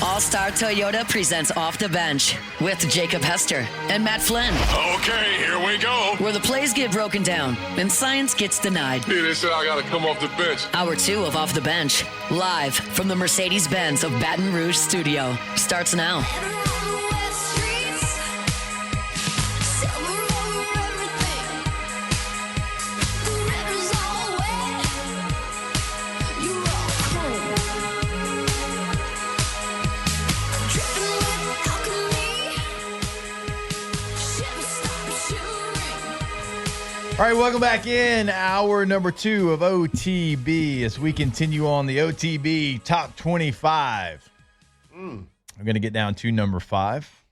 All-Star Toyota presents Off the Bench with Jacob Hester and Matt Flynn. Okay, here we go. Where the plays get broken down and science gets denied. Yeah, they said I got to come off the bench. Hour 2 of Off the Bench, live from the Mercedes-Benz of Baton Rouge studio, starts now. All right, welcome back in. Hour number 2 of OTB as we continue on the OTB Top 25. I'm going to get down to number 5.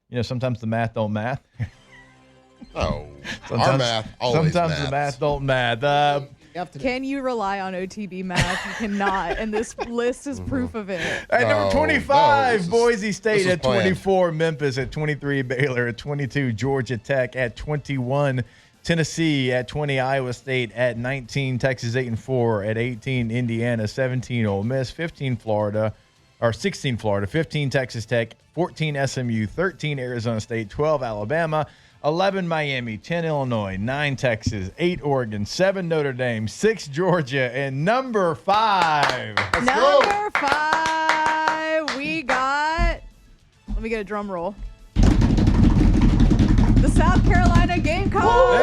You know, sometimes the math don't math. Oh, our math always Sometimes maths. the math don't math. Can you rely on OTB math? You cannot, and this list is proof of it. At number 25, this is- Boise State this is at planned. 24, Memphis at 23, Baylor at 22, Georgia Tech at 21, Tennessee at 20, Iowa State at 19, Texas 8-4 at 18, Indiana 17, Ole Miss 15, Florida, or 16, Florida, 15, Texas Tech, 14, SMU, 13, Arizona State, 12, Alabama, 11, Miami, 10, Illinois, 9, Texas, 8, Oregon, 7, Notre Dame, 6, Georgia, and number 5. Number 5, we got. Let me get a drum roll. The South Carolina Gamecocks.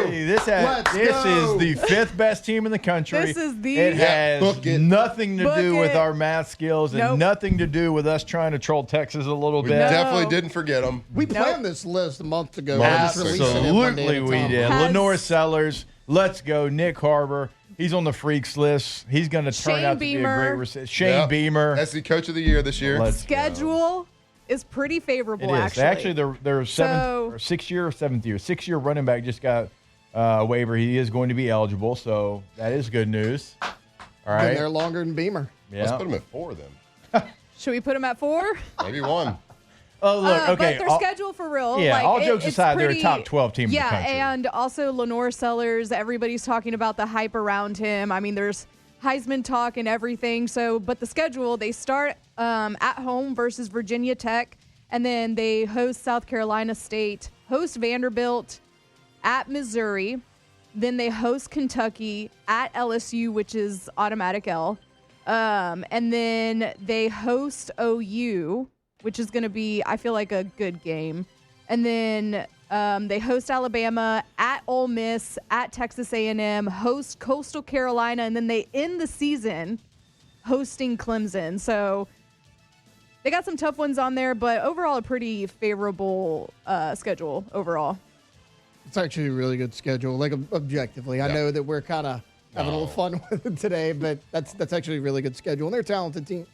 Hey, this Let's is go. the 5th best team in the country. This is the- It has book it. nothing to Book do with it. our math skills and Nope. nothing to do with us trying to troll Texas a little We bit. definitely didn't forget them. We planned this list a month ago. Months Just releasing it one day at Absolutely, a we time. did. Has- Lenore Sellers, let's go. Nick Harbor, he's on the freaks list. He's going to turn Shane out to be a Beamer. great receiver. Shane Yep. Beamer. That's the coach of the year this year. Let's Schedule is pretty favorable, It is. actually. Their So- 6-year or 7th year. 6-year running back just got a waiver. He is going to be eligible, so that is good news. All Been right. there longer than Beamer. Let's Yeah. put them at 4 then. Should we put them at 4? Maybe 1. Oh, look. Okay. But their schedule for real. yeah, like, all jokes it's aside, they're a pretty- top 12 team in the Yeah, country. and also Lenore Sellers. Everybody's talking about the hype around him. I mean, there's Heisman talk and everything. So, but the schedule, they start at home versus Virginia Tech, and then they host South Carolina State, host Vanderbilt, at Missouri. Then they host Kentucky at LSU, which is automatic L. And then they host OU, which is going to be, I feel like, a good game. And then they host Alabama, at Ole Miss, at Texas A&M, host Coastal Carolina, and then they end the season hosting Clemson. So they got some tough ones on there, but overall a pretty favorable schedule overall. It's actually a really good schedule, like objectively. I Yeah. know that we're kind of having a little fun with it today, but that's actually a really good schedule, and they're a talented team.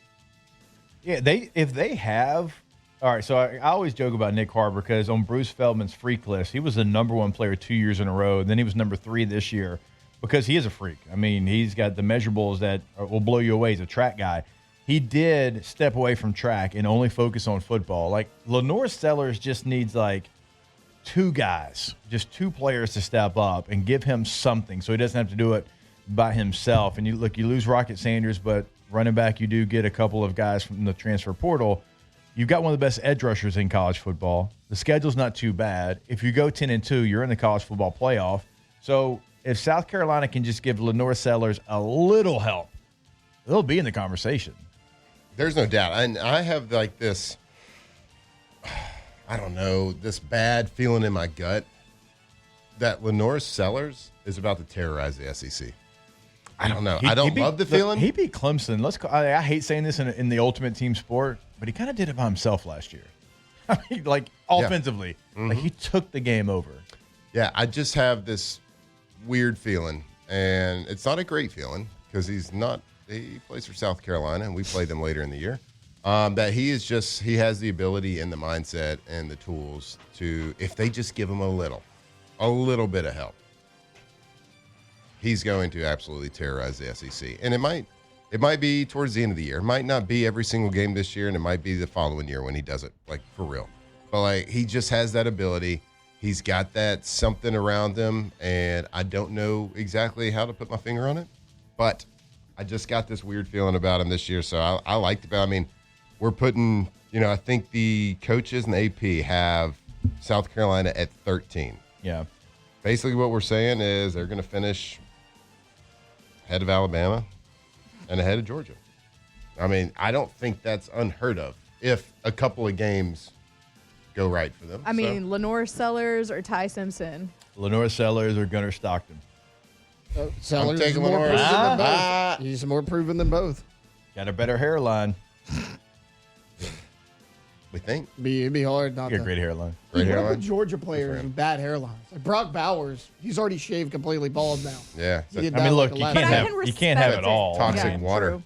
Yeah, if they have. All right, so I always joke about Nick Harbor because on Bruce Feldman's freak list, he was the number 1 player 2 years in a row. And then he was number 3 this year because he is a freak. I mean, he's got the measurables that will blow you away. He's a track guy. He did step away from track and only focus on football. Like, Lenore Sellers just needs, like, 2 guys, just 2 players to step up and give him something so he doesn't have to do it by himself. And you lose Rocket Sanders, but running back, you do get a couple of guys from the transfer portal. You've got one of the best edge rushers in college football. The schedule's not too bad. If you go 10-2, you're in the college football playoff. So if South Carolina can just give Lenore Sellers a little help, they'll be in the conversation. There's no doubt. And I have like this, I don't know, this bad feeling in my gut that Lenore Sellers is about to terrorize the SEC. I don't know. I don't love the feeling. He beat Clemson. I hate saying this in the ultimate team sport, but he kind of did it by himself last year. I mean, like, offensively. Like, he took the game over. Yeah, I just have this weird feeling, and it's not a great feeling because he plays for South Carolina, and we play them later in the year. That he has the ability and the mindset and the tools to, if they just give him a little bit of help, he's going to absolutely terrorize the SEC. And it might be towards the end of the year. It might not be every single game this year, and it might be the following year when he does it, like, for real. But, like, he just has that ability. He's got that something around him, and I don't know exactly how to put my finger on it. But I just got this weird feeling about him this year, so I liked it. I mean, we're putting, I think the coaches and the AP have South Carolina at 13. Yeah. Basically what we're saying is they're going to finish ahead of Alabama and ahead of Georgia. I mean, I don't think that's unheard of if a couple of games go right for them. I mean, Lenore Sellers or Ty Simpson. Lenore Sellers or Gunnar Stockton. Sellers I'm is taking more Lenore. proven than both. He's more proven than both. Got a better hairline. we think. It'd be hard not Got a to. great hairline. Great What hairline. about Georgia players with bad hairlines? Like Brock Bowers, he's already shaved completely bald now. Yeah. He did I that mean, like look, a you last can't But I have can you can't have it respect all. Toxic Yeah, water. true.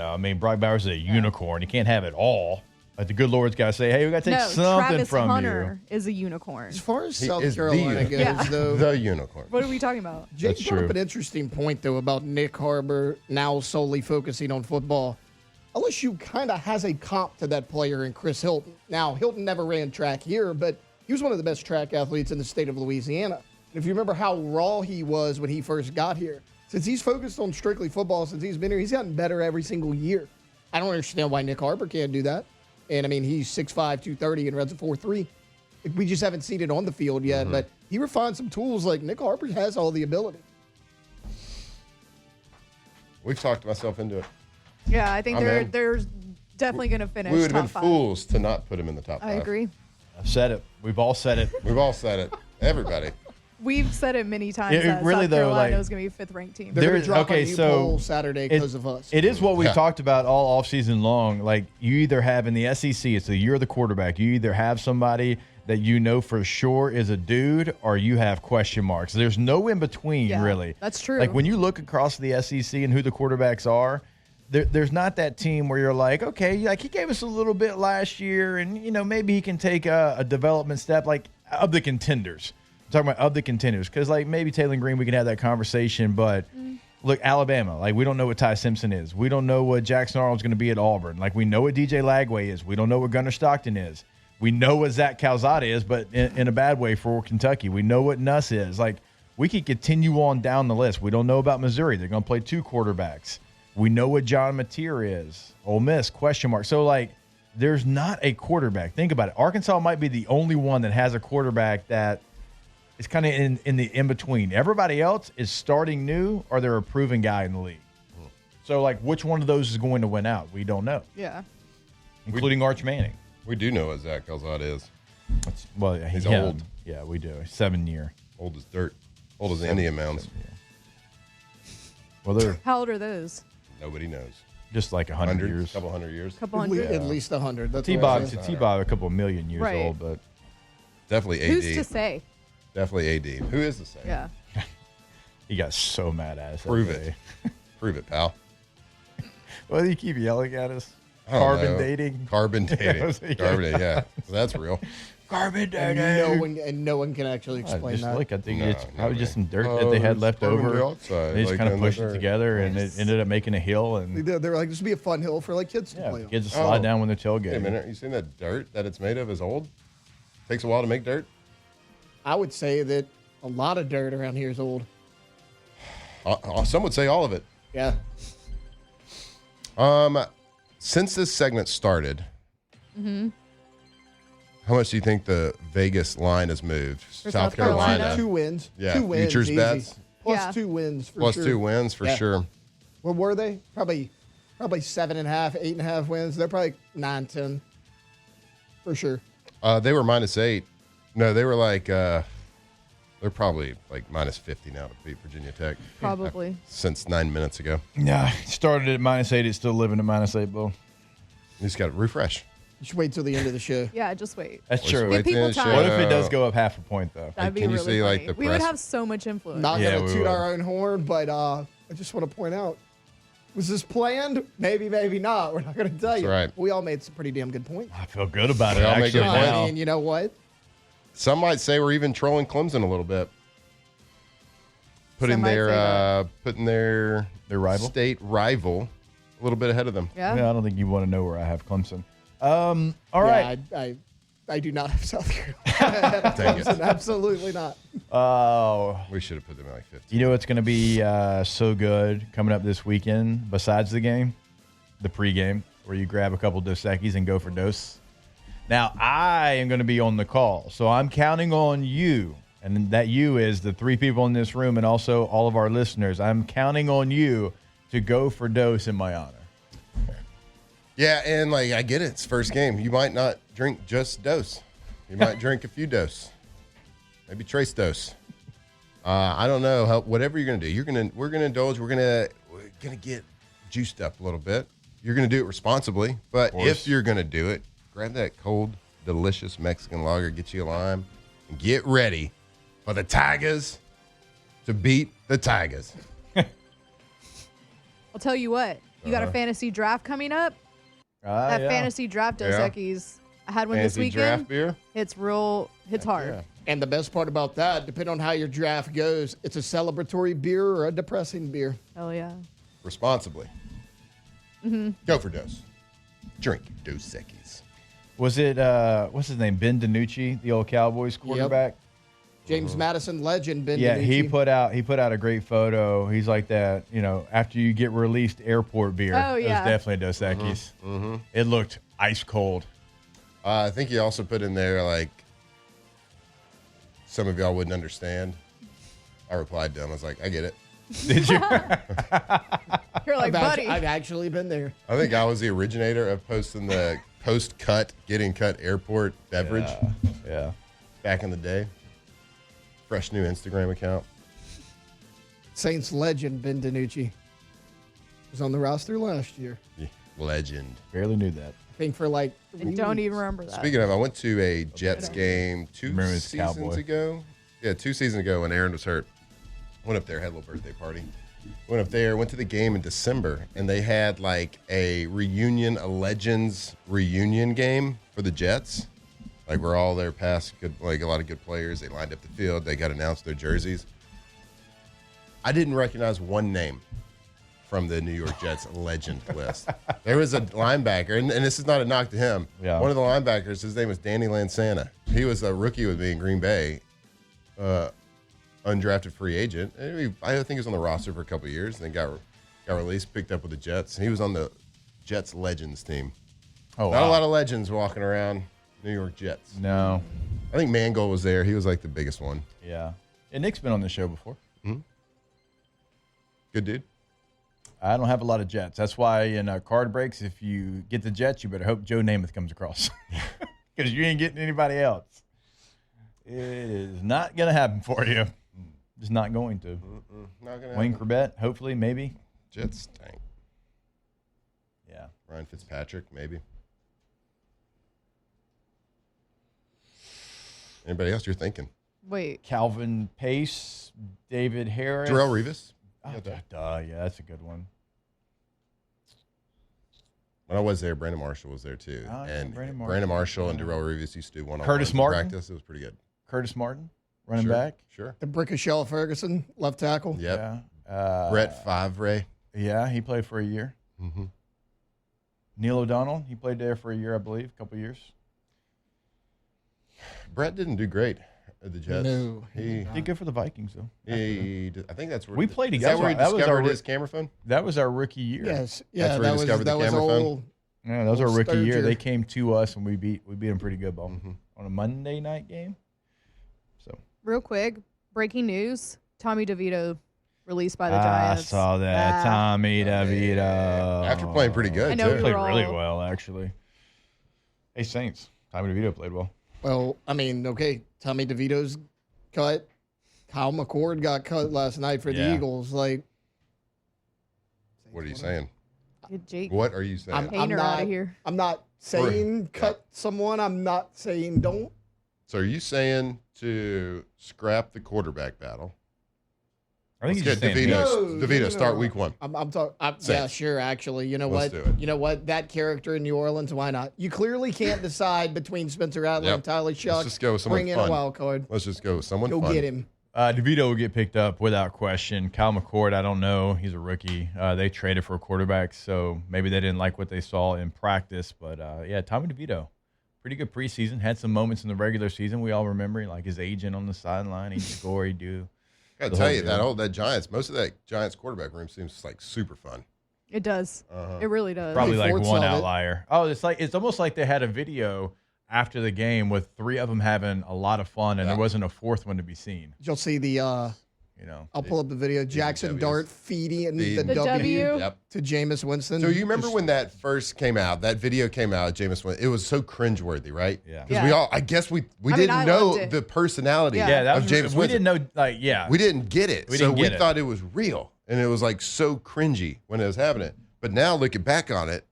I mean, Brock Bowers is a unicorn. You can't have it all. Like the good Lord's got to say, hey, we got to take No, something Travis from Hunter is a unicorn. As far as He South is Carolina the- goes, Yeah. though, The unicorn. What are we talking about? Jake That's brought up true. an interesting point, though, about Nick Harbor now solely focusing on football. LSU kind of has a comp to that player in Chris Hilton. Now, Hilton never ran track here, but he was one of the best track athletes in the state of Louisiana. And if you remember how raw he was when he first got here, since he's focused on strictly football since he's been here, he's gotten better every single year. I don't understand why Nick Harbor can't do that. And, I mean, he's 6'5", 230 and runs a 4.3. We just haven't seen it on the field yet, but he refined some tools. Like, Nick Harbor has all the ability. We've talked myself into it. Yeah, I think I'm in. they're definitely going to finish We would have top been 5. fools to not put him in the top 5. I agree. I've said it. We've all said it. We've all said it. Everybody. We've said it many times It that really, South though, Carolina like, is going to be a 5th ranked team. They're going There- to drop okay, a new so poll Saturday because of us. It is what we've Yeah. talked about all offseason long. Like, you either have in the SEC, it's the year of the quarterback. You either have somebody that you know for sure is a dude, or you have question marks. There's no in between, Yeah, really. that's true. Like, when you look across the SEC and who the quarterbacks are, there's not that team where you're like, okay, like he gave us a little bit last year, and maybe he can take a development step, like of the contenders. I'm talking about of the contenders, because like maybe Taylor Green, we can have that conversation, but look, Alabama, like we don't know what Ty Simpson is. We don't know what Jackson Arnold's going to be at Auburn. Like we know what DJ Lagway is. We don't know what Gunnar Stockton is. We know what Zach Calzada is, but in a bad way for Kentucky. We know what Nuss is. Like we could continue on down the list. We don't know about Missouri. They're going to play 2 quarterbacks. We know what John Mateer is. Ole Miss, question mark. So, like, there's not a quarterback. Think about it. Arkansas might be the only one that has a quarterback that is kind of in the in-between. Everybody else is starting new or they're a proven guy in the league. So, like, which one of those is going to win out? We don't know, Yeah. including Arch Manning. We do know what Zach Calzada is. Well, He's yeah, old. Yeah, we do. 7-year. Old as dirt. Old as Indian mounds. Well, they're How old are those? Nobody knows. just like 100 A years. couple hundred years. Couple At hundred. least 100. That's what T-Bob, I'm saying. T-Bob, a couple million years Right. old, but Definitely AD. Who's to say? Definitely AD. Who is the same? Yeah. he got so mad at us. that Prove day. it. Prove it, pal. Well, you keep yelling at us. I don't Carbon know. dating. Carbon dating. was like- Carbon dating, yeah. That's real. Carbon And no one can actually explain just that. look, I think No, it's probably nobody. just some dirt Oh, that they had there's left carbon over. dioxide, They just like kind of on the pushed it dirt. together, and it ended up making a hill. And They were like, this would be a fun hill for like kids to yeah, play on. kids to slide Oh. down when they're Wait a tailgating. minute. You seen that dirt that it's made of is old? Takes a while to make dirt? I would say that a lot of dirt around here is old. Some would say all of it. Yeah. Since this segment started, how much do you think the Vegas line has moved? For South Carolina? Carolina. 2 wins. Yeah, 2 wins. futures easy. bets. Plus Yeah. 2 wins for Plus sure. 2 wins for Yeah. sure. What were they? Probably 7.5, 8.5 wins. They're probably 9, 10 for sure. They were -8. No, they were like, they're probably like -50 now to beat Virginia Tech. Probably. Since 9 minutes ago. Yeah, started at -8. It's still living at -8, Bill. You just got to refresh. You should wait till the end of the show. Yeah, just wait. That's Let's true. wait Give people till the time. What if it show. does go up half a point, though? That'd be can you really see, like, funny. the We would press- have so much influence. Not Yeah, going we to toot will. our own horn, but I just want to point out, was this planned? Maybe, maybe not. We're not going to tell you. right. We all made some pretty damn good points. I feel good about it, They all make actually, good I points. now. mean, you know what? Some might say we're even trolling Clemson a little bit. Some might say that. Putting their rival? state rival a little bit ahead of them. Yeah. Yeah, I don't think you want to know where I have Clemson. All right. Yeah, I do not have South Carolina. Dang it. Absolutely not. Oh, We should have put them at like 50. you know what's going to be so good coming up this weekend besides the game? The pregame, where you grab a couple Dos Equis and go for Dos. Now, I am going to be on the call, so I'm counting on you, and that you is the 3 people in this room and also all of our listeners. I'm counting on you to go for Dos in my honor. Yeah, and like I get it. It's first game. You might not drink just Dos. You might drink a few Dos. Maybe trace Dos. I don't know. Whatever you're gonna do, we're gonna indulge. We're gonna get juiced up a little bit. You're gonna do it responsibly, but if you're gonna do it, grab that cold, delicious Mexican lager, get you a lime, and get ready for the Tigers to beat the Tigers. I'll tell you what. You got a fantasy draft coming up? That fantasy draft Dos Equis. I had one this Fancy weekend. draft beer. It's hard. Yeah. And the best part about that, depending on how your draft goes, it's a celebratory beer or a depressing beer. Oh, yeah. Responsibly. Go for Dos. Drink Dos Equis. Was it, what's his name, Ben DiNucci, the old Cowboys quarterback? James Madison legend, Ben Yeah, DiNucci. he put out a great photo. He's like that, after you get released airport beer. Oh, It yeah. was definitely a Dos Equis. It looked ice cold. I think he also put in there, like, some of y'all wouldn't understand. I replied to him. I was like, I get it. Did you? You're like, buddy. I've actually been there. I think I was the originator of posting the post-cut, getting cut airport beverage Yeah. back in the day. Fresh new Instagram account. Saints legend, Ben DiNucci. Was on the roster last year. Yeah, legend. Barely knew that. I think for like I don't even remember that. Speaking of, I went to a Jets game two Remember this seasons cowboy. ago. Yeah, 2 seasons ago when Aaron was hurt. Went up there, had a little birthday party. Went up there, went to the game in December, and they had like a reunion, a Legends reunion game for the Jets. Like we're all there past good, like a lot of good players. They lined up the field. They got announced their jerseys. I didn't recognize one name from the New York Jets legend list. There was a linebacker, and this is not a knock to him. Yeah. One of the linebackers, his name was Danny Lansana. He was a rookie with me in Green Bay, undrafted free agent. And I think he was on the roster for a couple of years, and then got released, picked up with the Jets. And he was on the Jets Legends team. Oh, Not wow. a lot of legends walking around New York Jets. No. I think Mangold was there. He was like the biggest one. Yeah. And Nick's been on the show before. Good dude. I don't have a lot of Jets. That's why in card breaks, if you get the Jets, you better hope Joe Namath comes across. Because you ain't getting anybody else. It is not going to happen for you. Just not going to. Not gonna Wayne happen. Corbett, hopefully, maybe. Jets tank. Yeah. Ryan Fitzpatrick, maybe. Anybody else you're thinking? Wait. Calvin Pace, David Harris. Darrell Revis. Oh, duh. Yeah, that's a good one. When I was there, Brandon Marshall was there too. Oh, yeah, and Brandon Marshall and Yeah. Darrell Revis used to do one on Curtis Martin? practice. It was pretty good. Curtis Martin, running Sure, back. Sure. The Brickashell Ferguson, left tackle. Yep. Yeah. Brett Favre. Yeah, he played for a year. Mm-hmm. Neil O'Donnell, he played there for a year, I believe, a couple years. Brett didn't do great at the Jets. No, he Did good for the Vikings, though. I think that's where We played Is together. that where he That was discovered our- his camera phone? That was our rookie year. Yes. Yeah, That's where he discovered the that was camera phone? old. Yeah, that was our Old rookie year. Sturger. They came to us and we beat them pretty good ball Mm-hmm. on a Monday night game. So Real quick, breaking news. Tommy DeVito released by the I Giants. saw that. Tommy DeVito. After playing pretty good, I know too. we Played were really all- well, actually. Hey, Saints. Tommy DeVito played well. Well, I mean, okay, Tommy DeVito's cut. Kyle McCord got cut last night for the Yeah. Eagles. Like, What are you saying? Get Jake What are you saying? Painter out of here. I'm not saying cut someone. I'm not saying don't. So are you saying to scrap the quarterback battle? I think he's Let's just get saying DeVito. No, DeVito, no, start no. week one. I'm talking. Yeah, Saints. sure. Actually, you know Let's what? do it. You know what? That character in New Orleans. Why not? You clearly can't decide between Spencer Rattler Yep. and Tyler Shuck. just go with someone Bring in fun. a wild card. Let's just go with someone Go fun. get him. DeVito will get picked up without question. Kyle McCord, I don't know. He's a rookie. They traded for a quarterback, so maybe they didn't like what they saw in practice. But, yeah, Tommy DeVito, pretty good preseason. Had some moments in the regular season. We all remember, like his agent on the sideline. He'd score, he'd do. I gotta tell you, that Giants, most of that Giants quarterback room seems like super fun. It does. It really does. Probably like Ford one saw it. outlier. Oh, it's almost like they had a video after the game with 3 of them having a lot of fun, and there wasn't a 4th one to be seen. You'll see the I'll pull up the video. Jackson W's. Dart feeding the The W. Yep. to Jameis Winston. So you remember when that first came out, that video came out, Jameis Winston, it was so cringeworthy, right? Yeah. Because we all, I guess we I didn't know loved it. the personality Yeah. That of was, Jameis Winston. we didn't know, like, yeah. We didn't get it. We So didn't we get it. thought it was real. And it was like so cringy when it was happening. But now looking back on it,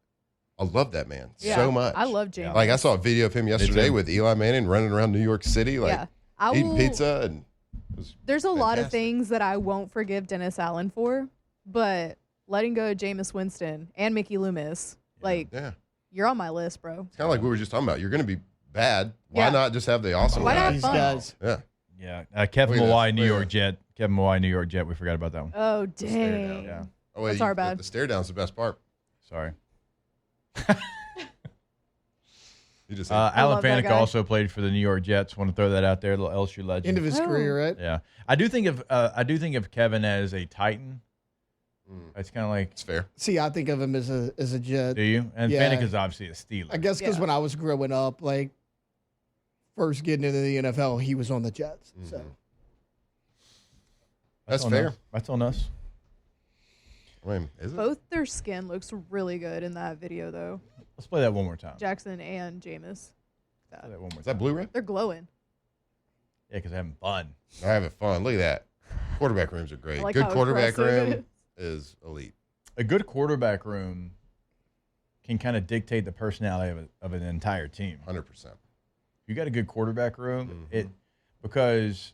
I love that man so much. I love James. Like I saw a video of him yesterday too. with Eli Manning running around New York City, like Yeah. eating pizza. And it was There's a lot of fantastic. things that I won't forgive Dennis Allen for, but letting go of Jameis Winston and Mickey Loomis, like, Yeah. you're on my list, bro. It's kind of like we were just talking about. You're going to be bad. Why Yeah. not just have the awesome Why not guy? have These fun? guys. Yeah. Yeah. Kevin Look at Mawae, this. New Look at York this. Jet. Kevin Mawae, New York Jet. We forgot about that one. Oh, dang. Yeah. Oh, wait, That's our bad. The stare down's the best part. Sorry. You just Alan love that Faneca guy. also played for the New York Jets. Want to throw that out there, a little LSU legend. End of his Oh. career, right? Yeah, I do think of Kevin as a Titan. It's kind of like, it's fair. See, I think of him as a Jet. do you? And Yeah. Faneca's obviously a Steeler. I guess because Yeah. when I was growing up, like first getting into the NFL, he was on the Jets. So That's on fair. us. That's on us. I mean, is it? Both their skin looks really good in that video, though. Let's play that one more time. Jackson and Jameis. Play that one more Is that time. Blu-ray? They're glowing. Yeah, because having fun. I'm having fun. Look at that. Quarterback rooms are great. I like Good how quarterback aggressive room it is elite. A good quarterback room can kind of dictate the personality of an entire team. 100%. You got a good quarterback room, because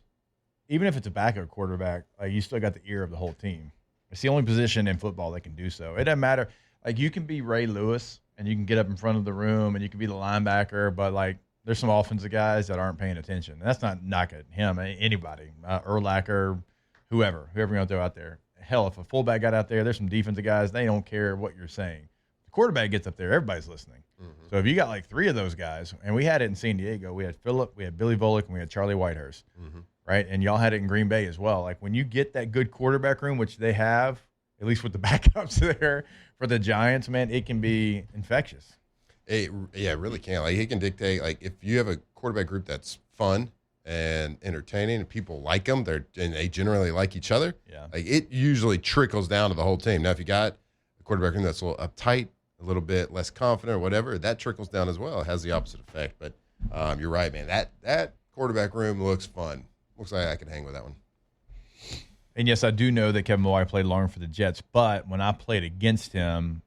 even if it's a backup quarterback, like, you still got the ear of the whole team. It's the only position in football that can do so. It doesn't matter. Like, you can be Ray Lewis and you can get up in front of the room and you can be the linebacker, but like, there's some offensive guys that aren't paying attention. And that's not knocking him, anybody, Urlacher, whoever you're going to throw out there. Hell, if a fullback got out there, there's some defensive guys, they don't care what you're saying. The quarterback gets up there, everybody's listening. So if you got like 3 of those guys, and we had it in San Diego, we had Phillip, we had Billy Volek, and we had Charlie Whitehurst, right? And y'all had it in Green Bay as well. Like, when you get that good quarterback room, which they have, at least with the backups there for the Giants, man, it can be infectious. It really can. Like, he can dictate. Like, if you have a quarterback group that's fun and entertaining, and people like them, and they generally like each other. Yeah. Like, it usually trickles down to the whole team. Now, if you got a quarterback room that's a little uptight, a little bit less confident or whatever, that trickles down as well. It has the opposite effect. But you're right, man. That quarterback room looks fun. Looks like I could hang with that one. And yes, I do know that Kevin Mawae played longer for the Jets, but when I played against him,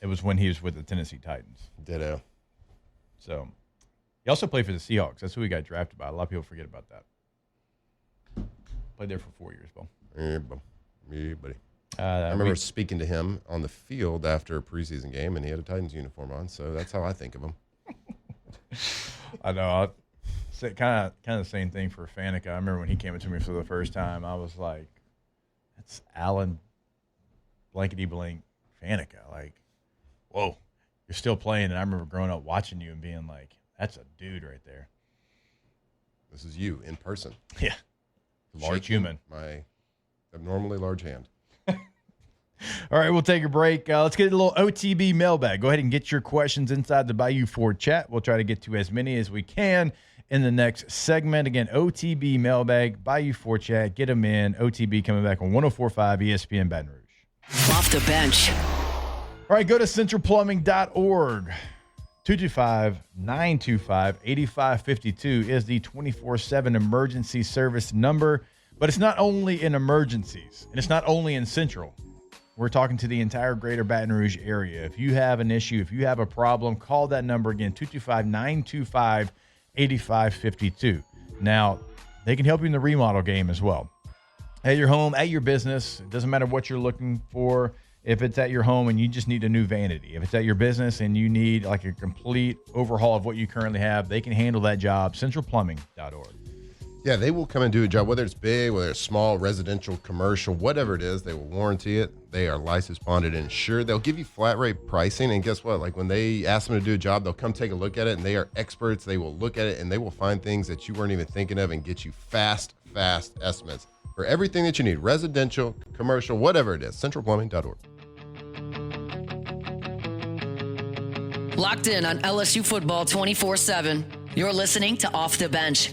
it was when he was with the Tennessee Titans. Ditto. So he also played for the Seahawks. That's who he got drafted by. A lot of people forget about that. Played there for 4 years, Bill. Yeah, buddy. I I remember speaking to him on the field after a preseason game, and he had a Titans uniform on, so that's how I think of him. I know. Kind of the same thing for Faneca. I remember when he came into me for the first time, I was like, that's Alan blankety blank Faneca. Like, whoa, you're still playing. And I remember growing up watching you and being like, that's a dude right there. This is you in person. Yeah. Large Shaking human. My abnormally large hand. All right, we'll take a break. Let's get a little OTB mailbag. Go ahead and get your questions inside the Bayou Ford chat. We'll try to get to as many as we can in the next segment. Again, OTB mailbag, Bayou Ford chat. Get them in. OTB coming back on 104.5 ESPN Baton Rouge. Off the bench. All right, go to centralplumbing.org. 225-925-8552 is the 24/7 emergency service number. But it's not only in emergencies, and it's not only in Central. We're talking to the entire greater Baton Rouge area. If you have an issue, if you have a problem, call that number again, 225-925-8552. Now, they can help you in the remodel game as well. At your home, at your business, it doesn't matter what you're looking for. If it's at your home and you just need a new vanity, if it's at your business and you need like a complete overhaul of what you currently have, they can handle that job. Centralplumbing.org. Yeah, they will come and do a job, whether it's big, whether it's small, residential, commercial, whatever it is. They will warranty it. They are licensed, bonded, and insured. They'll give you flat rate pricing. And guess what? Like when they ask them to do a job, they'll come take a look at it, and they are experts. They will look at it, and they will find things that you weren't even thinking of and get you fast estimates for everything that you need, residential, commercial, whatever it is. CentralPlumbing.org. Locked in on LSU football 24/7. You're listening to Off the Bench.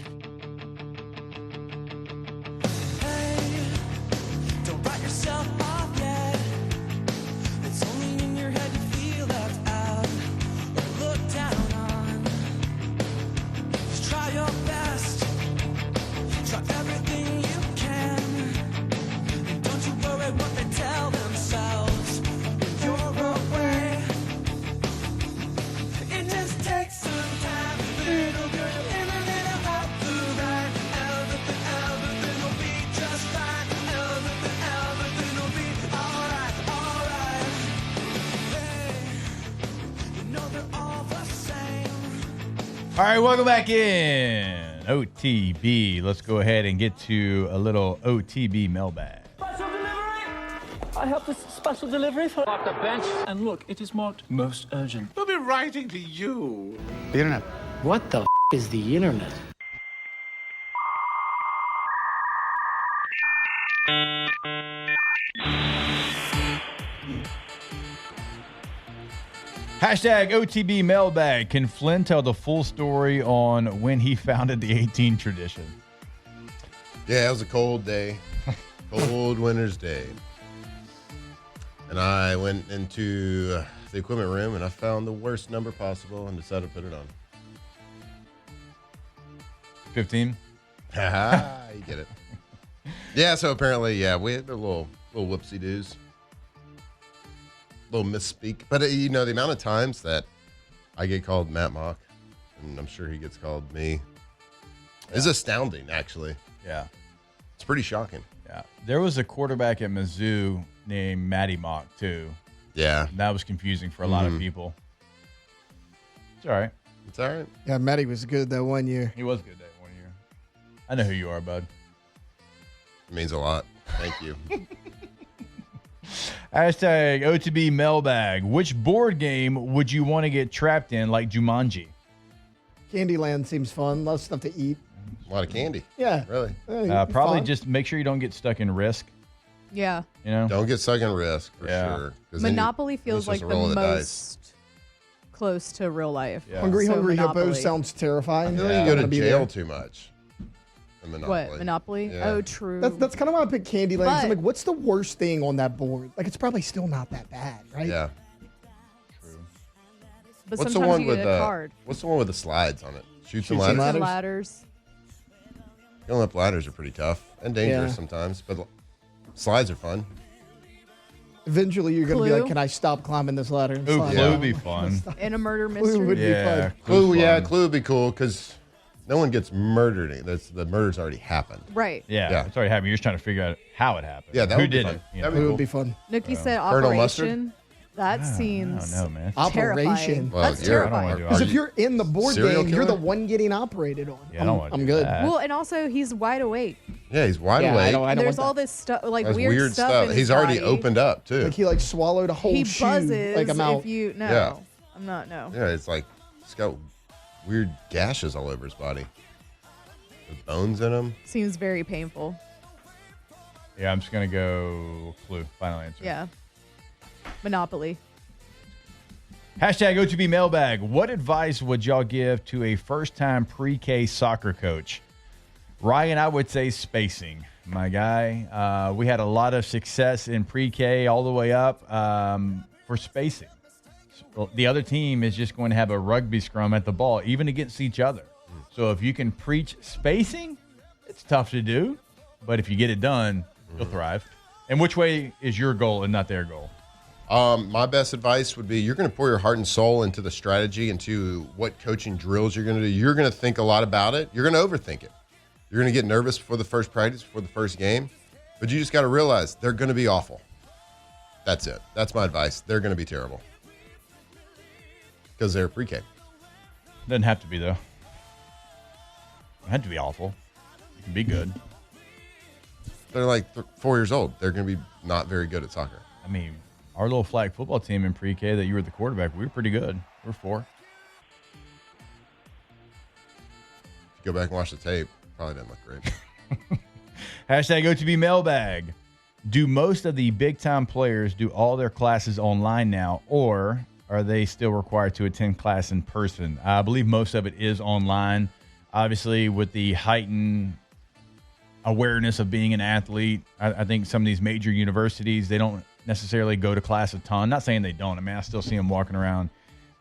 All right, welcome back in OTB. Let's go ahead and get to a little OTB mailbag. Special delivery! I have this special delivery for Off the Bench. And look, it is marked most urgent. We'll be writing to you. The internet. What the is the internet? Hashtag OTB mailbag. Can Flynn tell the full story on when he founded the 18 tradition? Yeah, it was a cold day, cold winter's day. And I went into the equipment room and I found the worst number possible and decided to put it on. 15? Haha, you get it. Yeah, so apparently, yeah, we had a little whoopsie-doos. Little misspeak. But, you know, the amount of times that I get called Matt Mock, and I'm sure he gets called me, is astounding, actually. Yeah. It's pretty shocking. Yeah. There was a quarterback at Mizzou named Matty Mock, too. Yeah. And that was confusing for a lot of people. It's all right. It's all right. Yeah, Matty was good that one year. He was good that one year. I know who you are, bud. It means a lot. Thank you. Hashtag OTB mailbag. Which board game would you want to get trapped in like Jumanji? Candyland seems fun. Lots of stuff to eat. A lot of candy. Yeah. Really? Probably fun. just make sure you don't get stuck in Risk. Yeah. You know? Don't get stuck in Risk, for Yeah. sure. 'Cause then Monopoly feels it's like just the a roll of the dice. most close to real life. Yeah. Hungry So Hungry Monopoly. Hippos sounds terrifying. I feel like Yeah. you go to Wanna be jail there. too much in Monopoly. What? Monopoly? Yeah. Oh, true. That's kind of why I picked Candyland. 'Cause I'm But- like, what's the worst thing on that board? Like, it's probably still not that bad, right? Yeah. but What's the sometimes one you with get the a card. What's the one with the slides on it? Shoots and Shoots and ladders. ladders. Ladders. Going up ladders are pretty tough and dangerous Yeah. sometimes, but slides are fun. Eventually, you're going to be Clue? like, can I stop climbing this ladder? And Ooh, slide Clue down? would be fun. In a murder Clue mystery. would be Yeah. fun. Clue's Clue, yeah, fun. Clue would be cool because no one gets murdered. The murder's already happened. Right. Yeah, Yeah. it's already happened. You're just trying to figure out how it happened. Yeah, that Who would be did fun. it? You That'd know? It would be fun. Nikki said Colonel Mustard? Operation. That seems I don't know, man. terrifying. Operation. Well, That's you're- I don't terrifying. want to do Because it. if you're in the board serial game, you're the killer? one getting operated on. Yeah, I don't want to I'm do good. that. Well, and also he's wide awake. Yeah, he's wide Yeah, awake. I don't There's want all that. this stuff, like That's weird, stuff. In his He's already body. opened up too. Like he swallowed a whole He shoe. buzzes Like I'm out. if you no. Yeah. I'm not no. Yeah, it's like he's got weird gashes all over his body with bones in him. Seems very painful. Yeah, I'm just gonna go Clue. Final answer. Yeah. Monopoly. Hashtag OTB mailbag. What advice would y'all give to a first-time pre-K soccer coach? Ryan, I would say spacing, my guy. We had a lot of success in pre-K all the way up for spacing. The other team is just going to have a rugby scrum at the ball, even against each other. So if you can preach spacing, it's tough to do. But if you get it done, you'll thrive. And which way is your goal and not their goal? My best advice would be you're going to pour your heart and soul into the strategy, into what coaching drills you're going to do. You're going to think a lot about it. You're going to overthink it. You're going to get nervous before the first practice, before the first game. But you just got to realize they're going to be awful. That's it. That's my advice. They're going to be terrible. Because they're pre-K. Doesn't have to be, though. It had to be awful. You can be good. They're like 4 years old. They're going to be not very good at soccer. I mean, our little flag football team in pre-K that you were the quarterback, we were pretty good. We were 4. If you go back and watch the tape, probably didn't look great. Hashtag OTB Mailbag. Do most of the big-time players do all their classes online now, or are they still required to attend class in person? I believe most of it is online. Obviously, with the heightened awareness of being an athlete, I think some of these major universities, they don't necessarily go to class a ton. Not saying they don't. I mean, I still see them walking around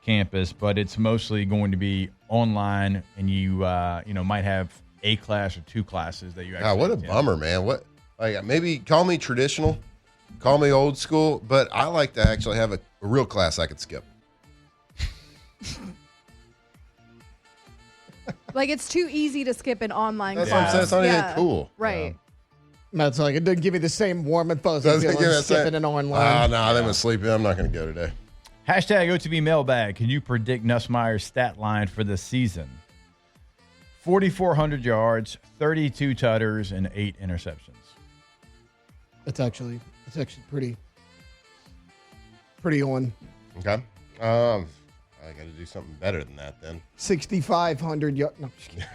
campus, but it's mostly going to be online, and you might have a class or 2 classes that you actually What a attend. bummer, man. What? Like, maybe call me traditional, call me old school, but I like to actually have a real class I could skip. Like, it's too easy to skip an online That's class. what I'm saying. It's not even cool. Right. That's like, it doesn't give you the same warm and fuzzy Doesn't feeling give it skipping that- an online. No, I'm going to sleep in. I'm not going to go today. Hashtag OTB Mailbag. Can you predict Nussmeier's stat line for the season? 4,400 yards, 32 tutters, and 8 interceptions. It's actually pretty on. Okay. I got to do something better than that then. 6,500 yards. No, I'm just kidding.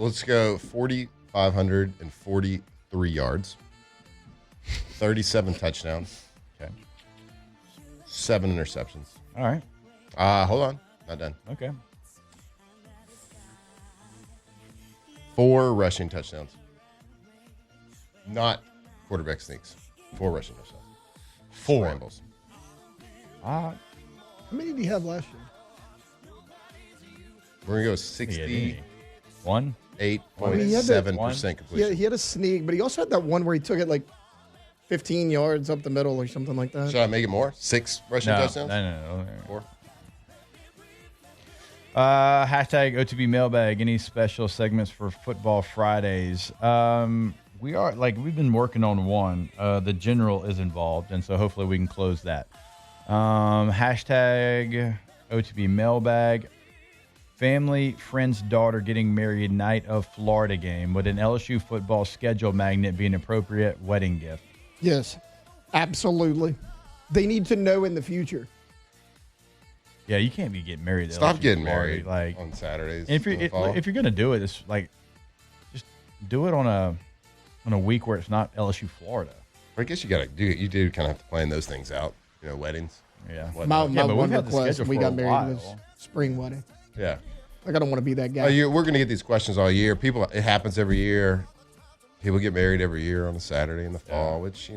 Let's go 4,543 yards, 37 touchdowns, Okay. 7 interceptions. All right. Hold on. Not done. Okay. 4 rushing touchdowns. Not quarterback sneaks. 4 rushing touchdowns. 4. Scrambles. How many do you have last year? We're going to go Yeah, 1. 68.7% completion. Yeah, he had a sneak, but he also had that one where he took it like 15 yards up the middle or something like that. Should I make it more? 6 rushing touchdowns? No. 4? Hashtag OTB Mailbag. Any special segments for Football Fridays? We've been working on one. The general is involved, and so hopefully we can close that. Hashtag OTB Mailbag. Family, friend's daughter getting married night of Florida game. Would an LSU football schedule magnet be an appropriate wedding gift? Yes, absolutely. They need to know in the future. Yeah, you can't be getting married. At Stop LSU getting Florida, married like on Saturdays. if in the fall. you're gonna do it, it's like just do it on a week where it's not LSU Florida. I guess you do kind of have to plan those things out. Weddings. Yeah. My Yeah, but one we've had the request schedule when we for a got married while. was spring wedding. Yeah. Like, I don't want to be that guy. We're going to get these questions all year. It happens every year. People get married every year on a Saturday in the fall, which,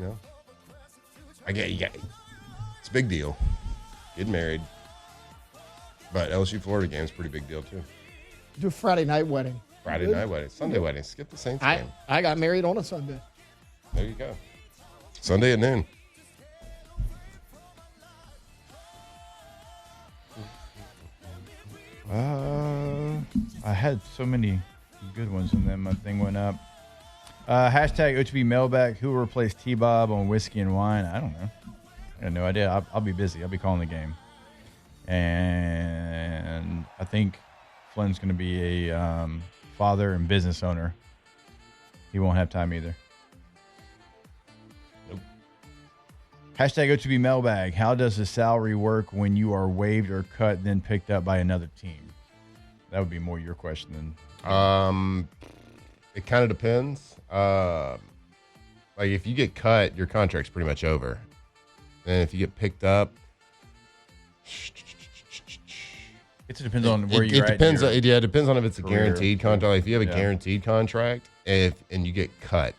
I get. It's a big deal. Getting married. But LSU Florida game is a pretty big deal, too. Do a Friday night wedding. Friday night wedding. Sunday wedding. Skip the Saints game. I got married on a Sunday. There you go. Sunday at noon. I had so many good ones, and then my thing went up. Hashtag OTB Mailbag. Who will replace T-Bob on Whiskey and Wine? I don't know. I have no idea. I'll be busy. I'll be calling the game. And I think Flynn's going to be a father and business owner. He won't have time either. Nope. Hashtag OTB Mailbag. How does the salary work when you are waived or cut, then picked up by another team? That would be more your question than. It kind of depends. Like if you get cut, your contract's pretty much over. And if you get picked up, It depends on where you're it at. depends. in your It depends on if it's a career. guaranteed contract. Like if you have a Yeah. guaranteed contract, and you get cut,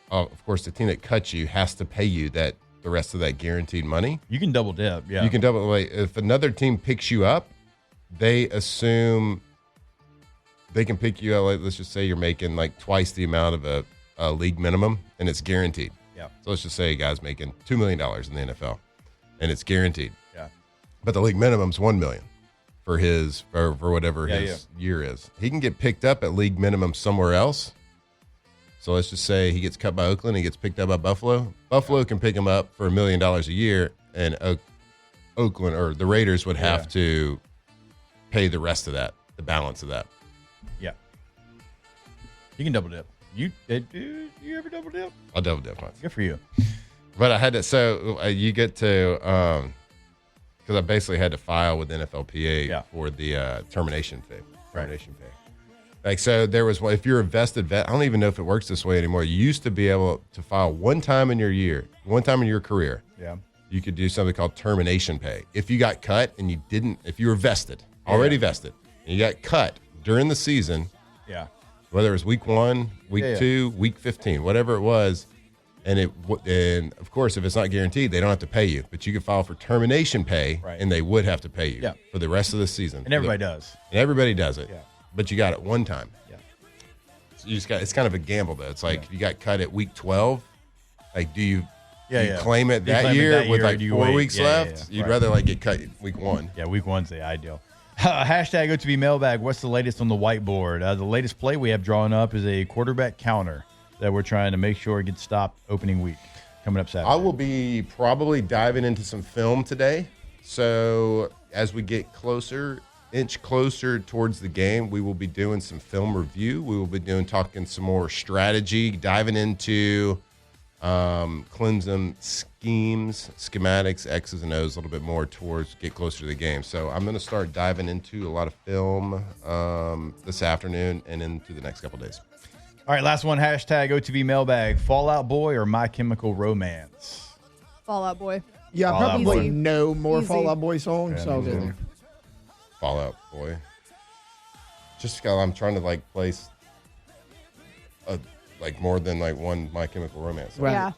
of course the team that cuts you has to pay you the rest of that guaranteed money. You can double dip. Yeah. You can double. Like if another team picks you up, they assume they can pick you up. Like, let's just say you're making like twice the amount of a league minimum, and it's guaranteed. Yeah. So let's just say a guy's making $2 million in the NFL, and it's guaranteed. Yeah. But the league minimum's $1 million for for whatever Yeah, his year is. He can get picked up at league minimum somewhere else. So let's just say he gets cut by Oakland, he gets picked up by Buffalo. Buffalo can pick him up for $1 million a year, and Oakland or the Raiders would have to pay the rest of that, the balance of that. Yeah. You can double dip. You ever double dip? I'll double dip once. Good for you. But I had to, so you get to, because I basically had to file with NFLPA for the termination fee. Termination fee. Like, so there was, if you're a vested vet, I don't even know if it works this way anymore. You used to be able to file one time in your career. Yeah. You could do something called termination pay. If you got cut and you didn't, if you were vested, already vested, and you got cut during the season, whether it was week 1, week 2, week 15, whatever it was, and of course, if it's not guaranteed, they don't have to pay you, but you could file for termination pay, and they would have to pay you for the rest of the season. And everybody does. And everybody does it. Yeah. But you got it one time. Yeah. So you just got, it's kind of a gamble, though. It's like if you got cut at week 12, like, do you claim it that year with like 4 weeks left? You'd rather like get cut week 1. Yeah, week 1's the ideal. Hashtag OTB Mailbag. What's the latest on the whiteboard? The latest play we have drawn up is a quarterback counter that we're trying to make sure gets stopped opening week coming up Saturday. I will be probably diving into some film today. So as we get inch closer towards the game, we will be doing some film review. We will be talking some more strategy, diving into Clemson schemes, schematics, X's and O's a little bit more towards get closer to the game. So I'm going to start diving into a lot of film this afternoon and into the next couple of days. All right, last one, hashtag OTB Mailbag. Fallout Boy or My Chemical Romance? Fallout Boy. Yeah, I Fall Out probably Boy. know more Easy. Fall Out Boy songs. So I'll go there. Fallout Boy. Just because I'm trying to like place like more than like one My Chemical Romance song. Right. Yeah.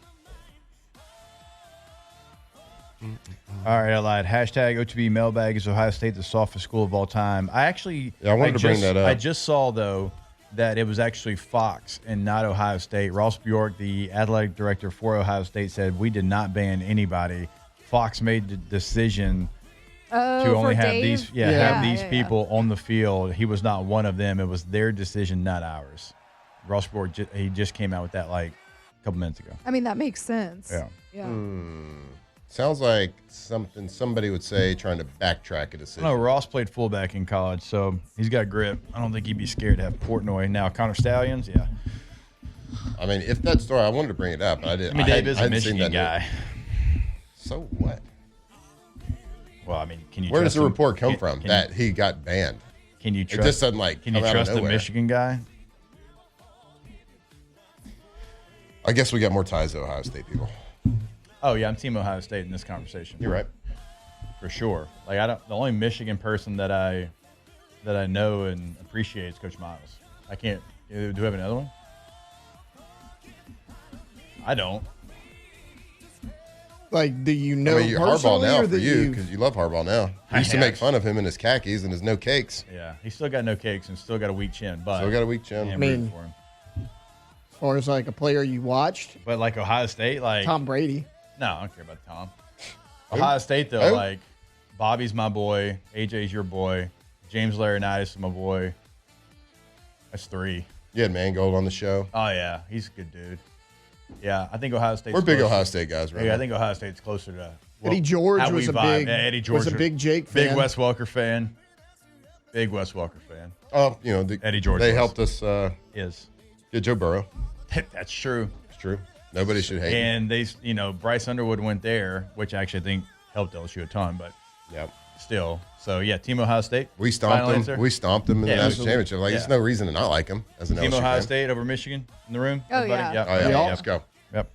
All right, I lied. Hashtag OTB Mailbag is Ohio State the softest school of all time. I wanted to bring that up. I just saw, though, that it was actually Fox and not Ohio State. Ross Bjork, the athletic director for Ohio State, said, we did not ban anybody. Fox made the decision to only have Dave? these people on the field. He was not one of them. It was their decision, not ours. Ross Bjork, he just came out with that like a couple minutes ago. I mean, that makes sense. Yeah. Yeah. Sounds like something somebody would say trying to backtrack a decision. No, Ross played fullback in college, so he's got grip. I don't think he'd be scared to have Portnoy. Now, Connor Stallions, yeah. I mean, if that story, I wanted to bring it up. But I didn't. Dave is a hadn't seen Michigan that guy. So what? Well, I mean, can you? Where does trust the him? report come from that he got banned? Can you It trust? just doesn't like. Can you come out of trust the nowhere. Michigan guy? I guess we got more ties to Ohio State people. Oh yeah, I'm Team Ohio State in this conversation. You're right. For sure. Like the only Michigan person that I know and appreciate is Coach Miles. I can't. Do we have another one? I don't. Like, do you know I mean, you're Harbaugh personally, now or for that you because you love Harbaugh now. You used to make fun of him in his khakis and his no cakes. Yeah, he's still got no cakes and still got a weak chin. But Still got a weak chin. I'm I mean- rooting for him. As far as like a player you watched, But like Ohio State, like Tom Brady. no, I don't care about Tom. Ohio State though, Who? like Bobby's my boy, AJ's your boy, James Laurinaitis is my boy. That's 3. You had Mangold on the show. Oh yeah, he's a good dude. Yeah, I think Ohio State. We're big Ohio State guys, right? Yeah, I think Ohio State's closer to Eddie George how was we a vibe. big Yeah, Eddie George was a big Jake big fan. Wes Welker fan. Big Wes Welker fan Oh, you know, Eddie George They was. helped us is. get Joe Burrow. That's true. It's true. Nobody should hate him. And they, Bryce Underwood went there, which I actually think helped LSU a ton, but Yep. still. So yeah, Team Ohio State. We Final stomped him. answer? We stomped him in Yeah, the national championship. Like, there's yeah. no reason to not like him as an Team LSU Ohio fan. State over Michigan in the room. Oh, Everybody? yeah. Oh yeah, Yeah. let's go. Yep.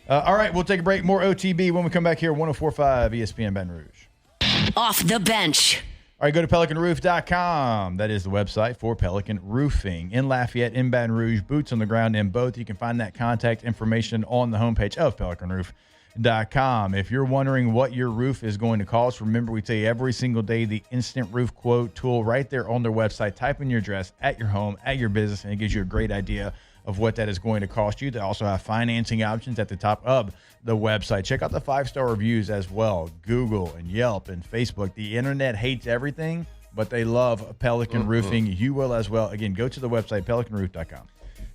All right, we'll take a break. More OTB when we come back here. 104.5 ESPN Baton Rouge. Off the bench. All right, go to PelicanRoof.com. That is the website for Pelican Roofing in Lafayette, in Baton Rouge, boots on the ground in both. You can find that contact information on the homepage of PelicanRoof.com. If you're wondering what your roof is going to cost, remember we tell you every single day the instant roof quote tool right there on their website. Type in your address at your home, at your business, and it gives you a great idea of what that is going to cost you. They also have financing options at the top of the website. Check out the 5-star reviews as well. Google and Yelp and Facebook. The internet hates everything, but they love Pelican Roofing. You will as well. Again, go to the website, pelicanroof.com.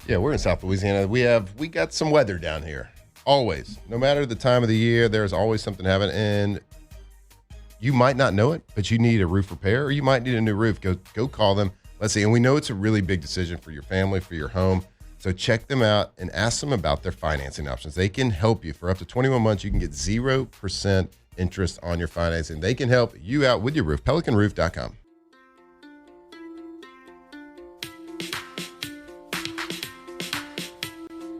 Yeah, we're in South Louisiana. We got some weather down here. Always. No matter the time of the year, there's always something happening. And you might not know it, but you need a roof repair or you might need a new roof. Go call them. Let's see. And we know it's a really big decision for your family, for your home. So check them out and ask them about their financing options. They can help you. For up to 21 months, you can get 0% interest on your financing. They can help you out with your roof. PelicanRoof.com.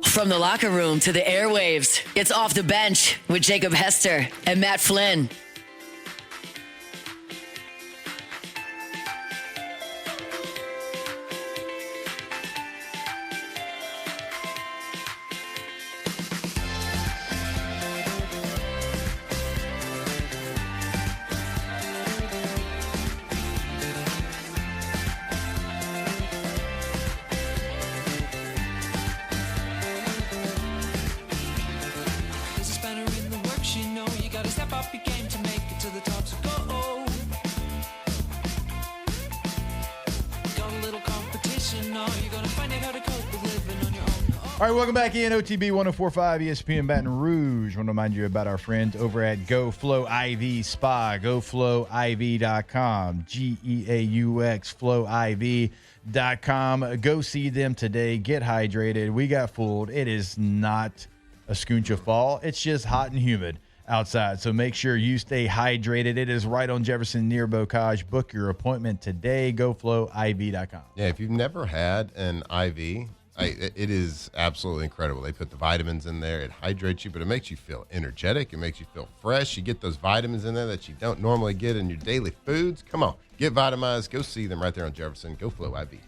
From the locker room to the airwaves, it's Off the Bench with Jacob Hester and Matt Flynn. All right, welcome back in OTB 104.5 ESPN Baton Rouge. I want to remind you about our friends over at GoFlow IV Spa, GoFlowIV.com, G-E-A-U-X, FlowIV.com. Go see them today. Get hydrated. We got fooled. It is not a scooncha fall. It's just hot and humid outside, so make sure you stay hydrated. It is right on Jefferson near Bocage. Book your appointment today. GoFlowIV.com. Yeah, if you've never had an IV, it is absolutely incredible. They put the vitamins in there. It hydrates you, but it makes you feel energetic. It makes you feel fresh. You get those vitamins in there that you don't normally get in your daily foods. Come on, get vitamized. Go see them right there on Jefferson. Go Flow IV.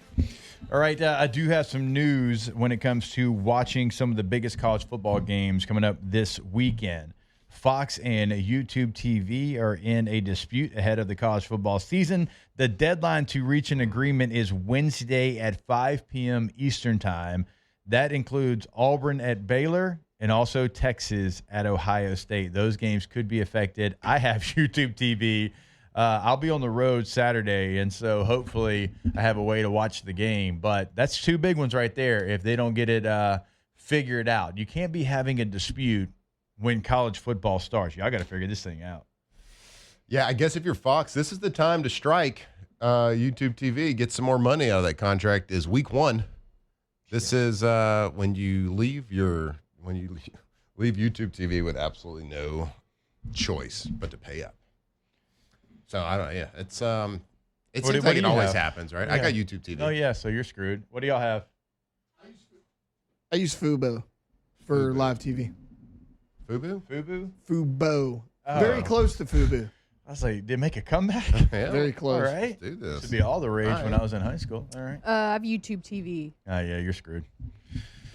All right, I do have some news when it comes to watching some of the biggest college football games coming up this weekend. Fox and YouTube TV are in a dispute ahead of the college football season. The deadline to reach an agreement is Wednesday at 5 p.m. Eastern Time. That includes Auburn at Baylor and also Texas at Ohio State. Those games could be affected. I have YouTube TV. I'll be on the road Saturday, and so hopefully I have a way to watch the game. But that's two big ones right there if they don't get it figured out. You can't be having a dispute when college football starts. Y'all got to figure this thing out. Yeah, I guess if you're Fox, this is the time to strike YouTube TV, get some more money out of that contract. Is week one. This is when you leave YouTube TV with absolutely no choice but to pay up. So I don't. Yeah, it seems like it always happens, right? Yeah. I got YouTube TV. Oh yeah, so you're screwed. What do y'all have? I use Fubo for live TV. Fubu? Fubo. Oh. Very close to Fubu. I was like, did it make a comeback? Yeah. Very close. All right. Let's do this. Should be all the rage All right. when I was in high school. All right. I have YouTube TV. Oh yeah, you're screwed.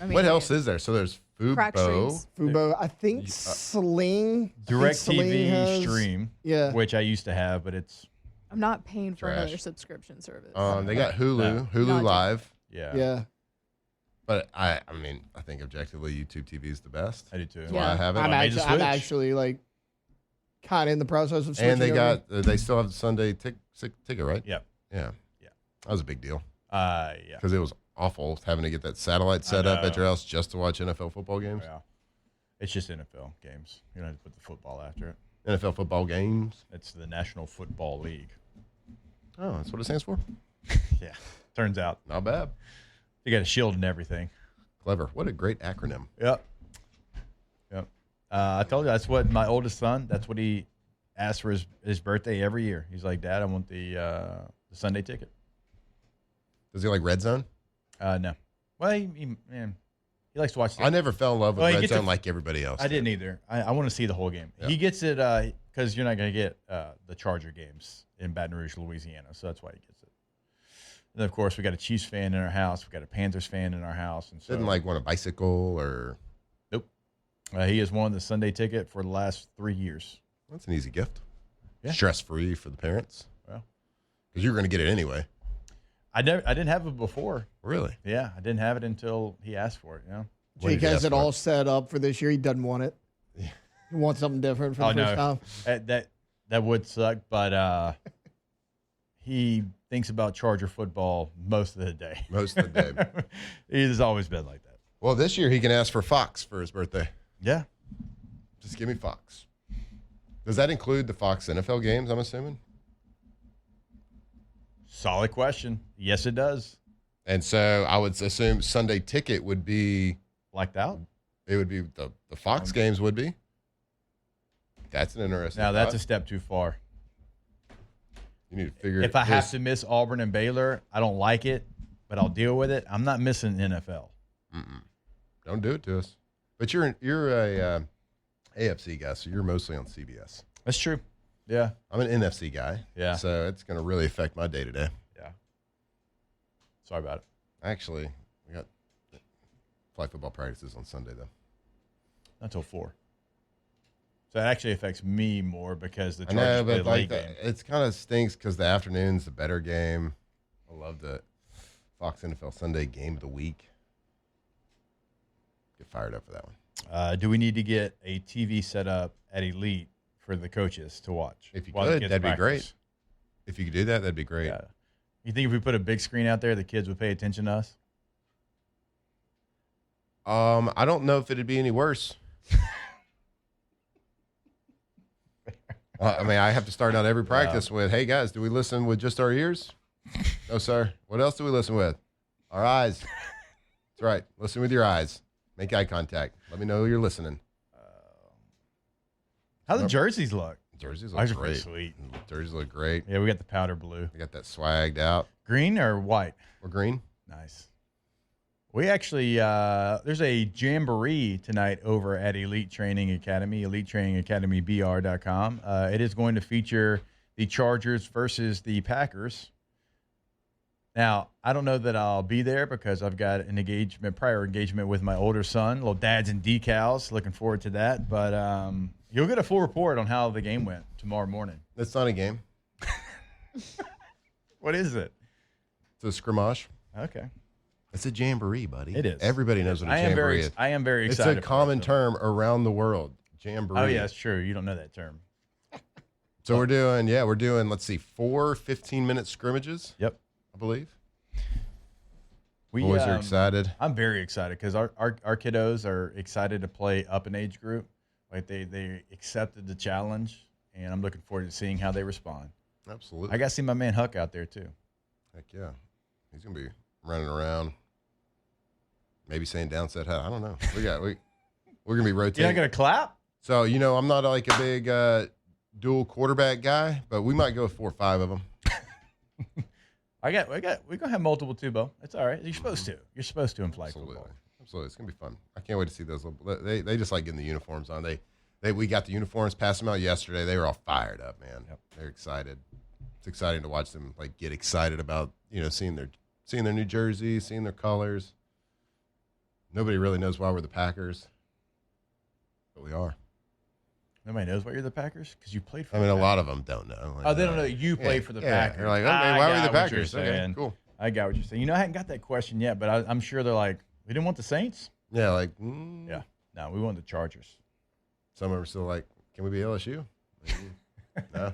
I mean, What else is there? So there's Crack Fubo. streams. Fubo. I think Sling. Direct Sling TV has- stream. Yeah. Which I used to have, but it's I'm not paying for Trash. another subscription service. They got Hulu. No. Hulu Not Live. yeah. Yeah. But I mean, I think objectively, YouTube TV is the best. I do too. That's why I have it. I'm I made the actually, switch. like kind of in the process of switching. And they over. they still have the Sunday ticket, right? Yep. Yeah. Yeah. That was a big deal Yeah. because it was awful having to get that satellite set up know. at your house just to watch NFL football games. Yeah. It's just NFL games. You don't have to put the football after it. NFL football games. It's the National Football League. Oh, that's what it stands for? Yeah. Turns out Not bad. you got a shield and everything. Clever. What a great acronym. Yep. Yep. I told you that's what my oldest son. That's what he asks for his birthday every year. He's like, Dad, I want the Sunday ticket. Does he like Red Zone? No. Well, he likes to watch. I never fell in love with Well, he Red gets Zone a- like everybody else. I didn't either. I want to see the whole game. Yeah. He gets it because you're not going to get the Charger games in Baton Rouge, Louisiana. So that's why he gets it. And of course, we got a Chiefs fan in our house. We got a Panthers fan in our house, and so Didn't like want a bicycle or. nope. He has won the Sunday ticket for the last 3 years. That's an easy gift. Yeah. Stress free for the parents. Well, Because you're going to get it anyway. I didn't have it before. Really? Yeah, I didn't have it until he asked for it. Yeah. What Jake did you has ask it for? all set up for this year. He doesn't want it. Yeah. He wants something different for the first time. That would suck, but he thinks about Charger football most of the day. Most of the day. He's always been like that. Well, this year he can ask for Fox for his birthday. Yeah. Just give me Fox. Does that include the Fox NFL games, I'm assuming? Solid question. Yes, it does. And so I would assume Sunday ticket would be Blacked out? it would be the Fox games would be. That's an interesting. Now, that's thought. a step too far. You need to figure. If I have to miss Auburn and Baylor, I don't like it, but I'll deal with it. I'm not missing NFL. Don't do it to us. But you're a AFC guy, so you're mostly on CBS. That's true. Yeah. I'm an NFC guy. Yeah. So it's going to really affect my day to day. Yeah. Sorry about it. Actually, we got flag football practices on Sunday though. Not until 4. So it actually affects me more because the I know, Chargers play but a late game. it's kind of stinks because the afternoon's the better game. I love the Fox NFL Sunday game of the week. Get fired up for that one. Do we need to get a TV set up at Elite for the coaches to watch? If you while the could, kids that'd be practice? great. If you could do that, that'd be great. Yeah. You think if we put a big screen out there, the kids would pay attention to us? I don't know if it'd be any worse. I mean, I have to start out every practice with, "Hey guys, do we listen with just our ears?" No, sir. What else do we listen with? Our eyes. That's right. Listen with your eyes. Make eye contact. Let me know you're listening. How the jerseys look? Jerseys look Ours are pretty great. sweet. Jerseys look great. Yeah, we got the powder blue. We got that swagged out. Green or white? Or green. Nice. We actually, there's a jamboree tonight over at Elite Training Academy, elitetrainingacademybr.com. It is going to feature the Chargers versus the Packers. Now, I don't know that I'll be there because I've got an prior engagement with my older son, little dads and decals. Looking forward to that. But you'll get a full report on how the game went tomorrow morning. That's not a game. What is it? It's a scrimmage. Okay. It's a jamboree, buddy. It is. Everybody knows what a jamboree is. I am very It's excited. a common term around the world. Jamboree. Oh, yeah, that's true. You don't know that term. So we're doing, let's see, 4 15-minute scrimmages, Yep. I believe. We Boys are excited. I'm very excited because our kiddos are excited to play up an age group. Like they accepted the challenge, and I'm looking forward to seeing how they respond. Absolutely. I got to see my man Huck out there too. Heck yeah. He's going to be running around, maybe saying down set high. I don't know. We're going to be rotating. You're not going to clap? So, I'm not like a big dual quarterback guy, but we might go with 4 or 5 of them. we're going to have multiple too, Bo. It's all right. You're supposed to. You're supposed to in flag Absolutely. football. Absolutely. It's going to be fun. I can't wait to see those. They just like getting the uniforms on. We got the uniforms, passed them out yesterday. They were all fired up, man. Yep. They're excited. It's exciting to watch them get excited about, seeing their new jerseys, seeing their colors. Nobody really knows why we're the Packers, but we are. Nobody knows why you're the Packers because you played for. I mean, a lot of them don't know. They don't know that you play for the Packers. They're like, okay, why are we the Packers? Okay, Okay, cool. I got what you're saying. I hadn't got that question yet, but I'm sure they're like, we didn't want the Saints. Yeah, Yeah, no, we want the Chargers. Some of them are still like, can we be LSU? No.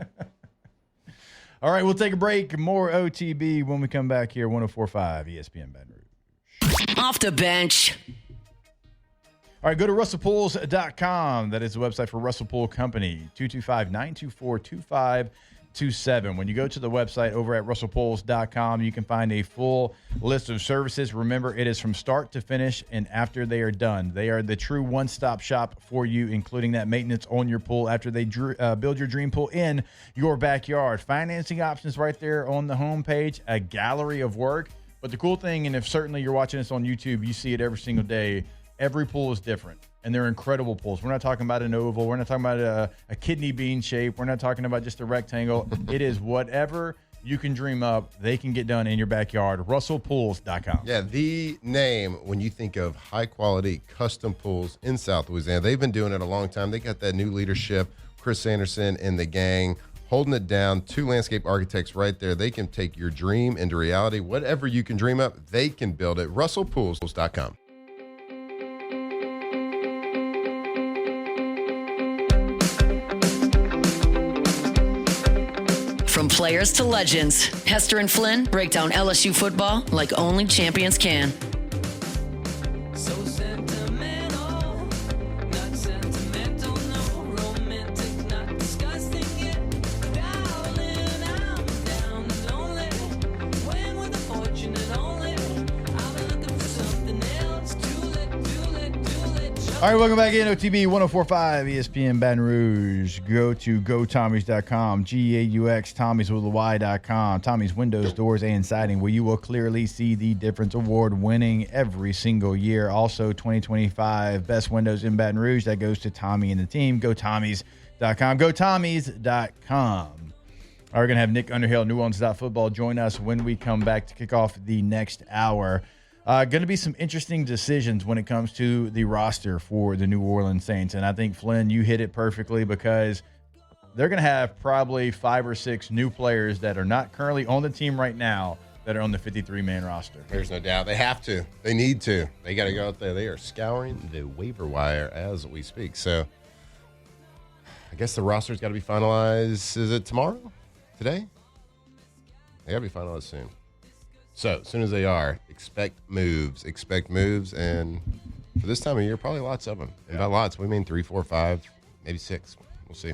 All right, we'll take a break. More OTB when we come back here. 104.5 ESPN Baton Rouge. Off the bench. All right, go to russellpools.com. That is the website for Russell Pool Company, 225-924-2527. When you go to the website over at russellpools.com, you can find a full list of services. Remember, it is from start to finish and after they are done. They are the true one-stop shop for you, including that maintenance on your pool after they build your dream pool in your backyard. Financing options right there on the homepage, a gallery of work. But the cool thing, and if certainly you're watching this on YouTube, you see it every single day, every pool is different, and they're incredible pools. We're not talking about an oval. We're not talking about a kidney bean shape. We're not talking about just a rectangle. It is whatever you can dream up, they can get done in your backyard. RussellPools.com. Yeah, the name when you think of high-quality custom pools in South Louisiana. They've been doing it a long time. They got that new leadership, Chris Anderson and the gang, holding it down. 2 landscape architects right there. They can take your dream into reality. Whatever you can dream up, they can build it. RussellPools.com. From players to legends, Hester and Flynn break down LSU football like only champions can. So sentimental, not sentimental, no romantic, not disgusting yet. Darling, I'm down and lonely. All right, welcome back in. OTB 1045 ESPN Baton Rouge. Go to GoTommys.com, GAUX, Tommys with a Y.com. Tommy's Windows, Doors, and Siding, where you will clearly see the difference. Award winning every single year. Also, 2025 Best Windows in Baton Rouge. That goes to Tommy and the team. GoTommys.com. GoTommys.com. All right, we're going to have Nick Underhill, New Orleans Football, join us when we come back to kick off the next hour. Going to be some interesting decisions when it comes to the roster for the New Orleans Saints. And I think, Flynn, you hit it perfectly because they're going to have probably 5 or 6 new players that are not currently on the team right now that are on the 53-man roster. There's no doubt. They have to. They need to. They got to go out there. They are scouring the waiver wire as we speak. So I guess the roster's got to be finalized. Is it tomorrow? Today? They got to be finalized soon. So, as soon as they are, expect moves. And for this time of year, probably lots of them. And by lots, we mean 3, 4, 5, maybe 6. We'll see.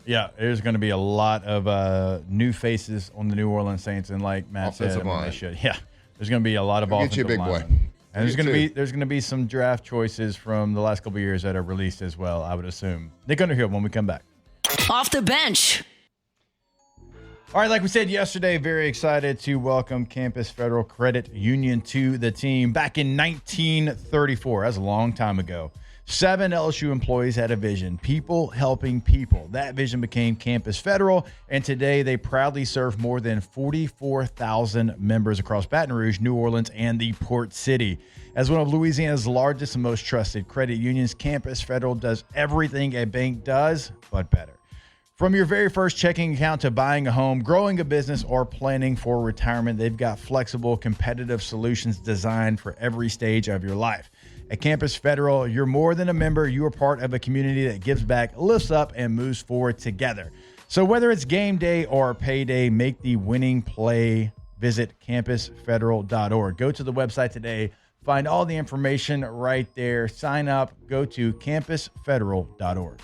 Yeah, there's going to be a lot of new faces on the New Orleans Saints. And like Matt said, they should. Yeah, there's going to be a lot of offensive get you a big linemen. boy. And there's going to be some draft choices from the last couple of years that are released as well, I would assume. Nick Underhill when we come back. Off the bench. All right, like we said yesterday, very excited to welcome Campus Federal Credit Union to the team. Back in 1934, that's a long time ago, 7 LSU employees had a vision, people helping people. That vision became Campus Federal, and today they proudly serve more than 44,000 members across Baton Rouge, New Orleans, and the Port City. As one of Louisiana's largest and most trusted credit unions, Campus Federal does everything a bank does, but better. From your very first checking account to buying a home, growing a business, or planning for retirement, they've got flexible, competitive solutions designed for every stage of your life. At Campus Federal, you're more than a member. You are part of a community that gives back, lifts up, and moves forward together. So whether it's game day or payday, make the winning play. Visit campusfederal.org. Go to the website today. Find all the information right there. Sign up. Go to campusfederal.org.